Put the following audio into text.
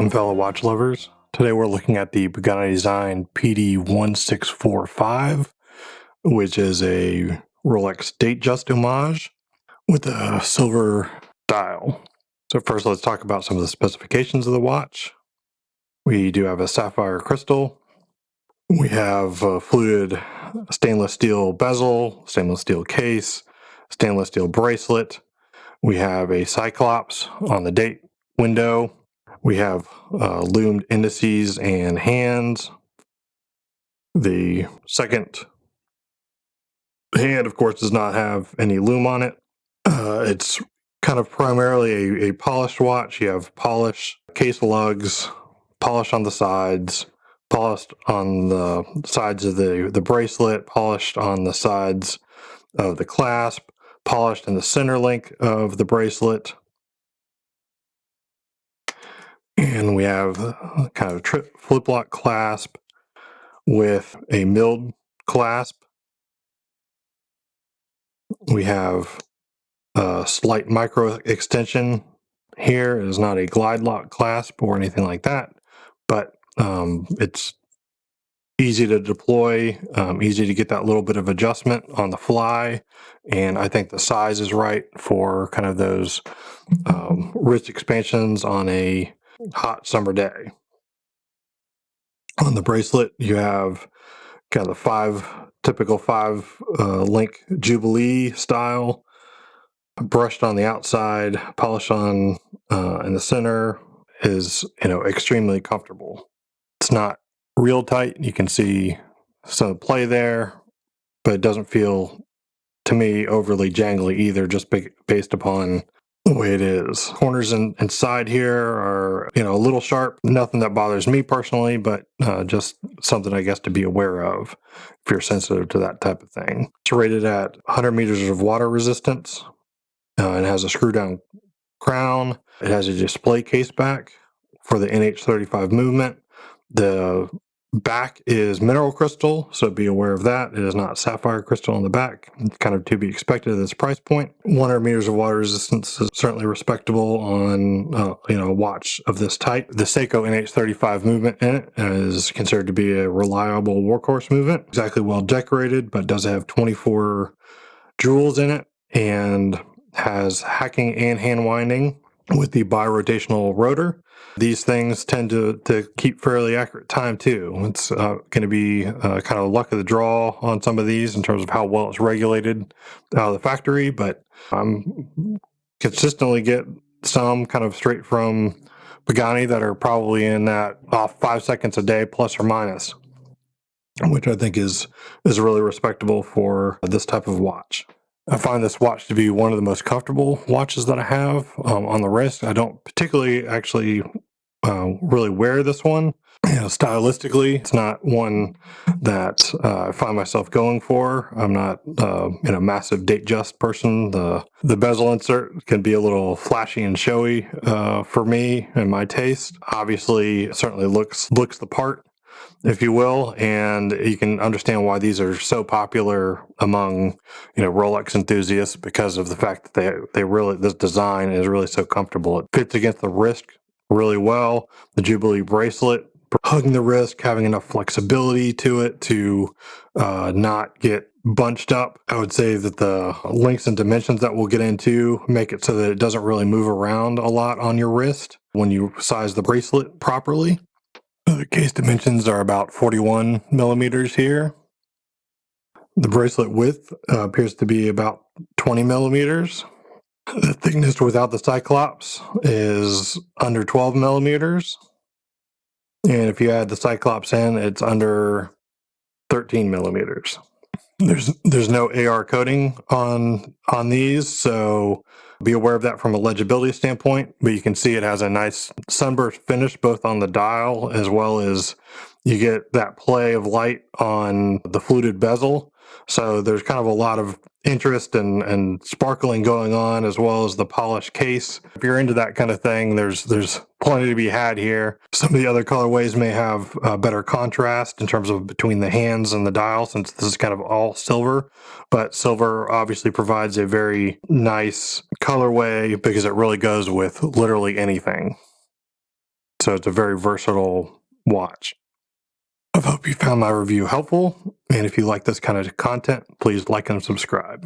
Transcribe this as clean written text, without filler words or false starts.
Welcome, fellow watch lovers. Today we're looking at the Pagani design PD-1645, which is a Rolex Datejust homage with a silver dial. So first let's talk about some of the specifications of the watch. We do have a sapphire crystal. We have a fluted stainless steel bezel, stainless steel case, stainless steel bracelet. We have a cyclops on the date window. We have loomed indices and hands. The second hand, of course, does not have any loom on it. It's kind of primarily a polished watch. You have polish, case lugs, polish on the sides, polished on the sides of the bracelet, polished on the sides of the clasp, polished in the center link of the bracelet. And we have kind of a flip lock clasp with a milled clasp. We have a slight micro extension here. It is not a glide lock clasp or anything like that, but it's easy to deploy, easy to get that little bit of adjustment on the fly. And I think the size is right for kind of those wrist expansions on a hot summer day. On the bracelet, you have kind of the typical five link Jubilee style, brushed on the outside, polished on in the center. Is extremely comfortable. It's not real tight. You can see some play there, but it doesn't feel, to me, overly jangly either, just based upon the way it is. Corners inside here are, a little sharp. Nothing that bothers me personally, but just something, I guess, to be aware of if you're sensitive to that type of thing. It's rated at 100 meters of water resistance. It has a screw-down crown. It has a display case back for the NH35 movement. The back is mineral crystal, so be aware of that. It is not sapphire crystal on the back. It's kind of to be expected at this price point. 100 meters of water resistance is certainly respectable on a watch of this type. The Seiko NH35 movement in it is considered to be a reliable workhorse movement. Exactly well decorated, but does have 24 jewels in it and has hacking and hand winding with the birotational rotor. These things tend to keep fairly accurate time too. It's going to be kind of luck of the draw on some of these in terms of how well it's regulated out of the factory, but I'm consistently get some kind of straight from Pagani that are probably in that off 5 seconds a day plus or minus, which I think is really respectable for this type of watch. I find this watch to be one of the most comfortable watches that I have on the wrist. I don't particularly actually really wear this one. Stylistically, it's not one that I find myself going for. I'm not a massive Datejust person. The bezel insert can be a little flashy and showy for me and my taste. Obviously, it certainly looks the part, if you will, and you can understand why these are so popular among Rolex enthusiasts, because of the fact that they really, this design is really so comfortable. It fits against the wrist really well. The Jubilee bracelet, hugging the wrist, having enough flexibility to it to not get bunched up. I would say that the lengths and dimensions that we'll get into make it so that it doesn't really move around a lot on your wrist when you size the bracelet properly. The case dimensions are about 41 millimeters here. The bracelet width appears to be about 20 millimeters. The thickness without the cyclops is under 12 millimeters. And if you add the cyclops in, it's under 13 millimeters. There's no AR coating on these, so be aware of that from a legibility standpoint. But you can see it has a nice sunburst finish both on the dial, as well as you get that play of light on the fluted bezel. So there's kind of a lot of interest and sparkling going on, as well as the polished case. If you're into that kind of thing, there's plenty to be had here. Some of the other colorways may have better contrast in terms of between the hands and the dial, since this is kind of all silver, but silver obviously provides a very nice colorway because it really goes with literally anything. So it's a very versatile watch. I hope you found my review helpful, and if you like this kind of content, please like and subscribe.